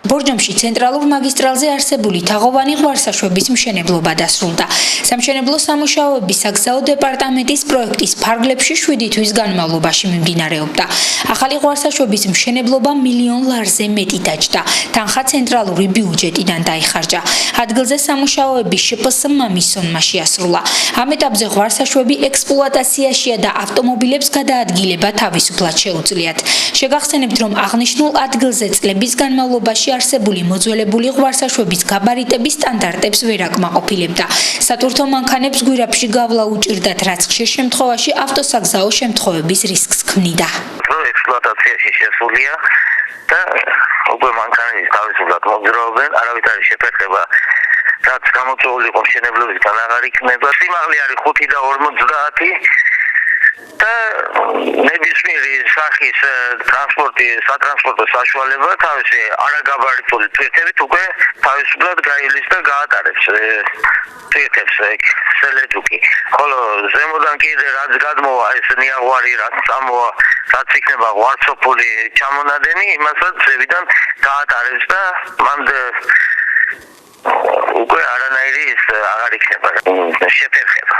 ბორჯომში ცენტრალურ მაგისტრალზე არსებული თაღოვანი ღვარსაშვების მშენებლობა დასრულდა. სამშენებლო სამუშაოები საგზაო დეპარტამენტის პროექტის ფარგლებში 7 თვის განმავლობაში მიმდინარეობდა. ახალი ღვარსაშვების მშენებლობა $1,000,000 ლარზე მეტი დაჯდა. თანხა ცენტრალური ბიუჯეტიდან დაიხარჯა. ადგილზე სამუშაოები შპს მამისონმა შეასრულა. ამ ეტაპზე ღვარსაშვები ექსპლუატაციაშია და ავტომობილებს გადაადგილება თავისუფლად შეუძლიათ. შეგახსენებთ, რომ აღნიშნულ ადგილზე წლების განმავლობაში არსებული მოძველებული ღვარსაშვების გაბარიტების სტანდარტებს ვერ აკმაყოფილებდა. სატვირთო მანქანებს გვირაბში გავლა უჭირდათ, რაც ხშირ შემთხვევაში ავტოსაგზაო შემთხვევების რისკს ქმნიდა. ექსპლუატაციაში შესულია და უკვე მანქანები თავისუფლად მოძრაობენ, არავით არ შეფერხება, რაც გამოწვეული იყო მშენებლობისგან აღარ იქნება. სიმაღლე არის 5 და 50 და ნებისმიერი სახის სატრანსპორტო საშუალება თავისი არაგაბარიტული თვირთებით უკვე თავისუფლად გაივლის და გაატარებს თვირთებს სელეჯუკი. ხოლო ზემოდან კიდე რაც გადმოვა ეს ნიაღვარი, რაც წამოვა, რაც იქნება ღვარცოფული ჩამონადენი, იმასაც ზევიდან გაატარებს და მანდ უკვე არანაირი აღარ იქნება შეფერხება.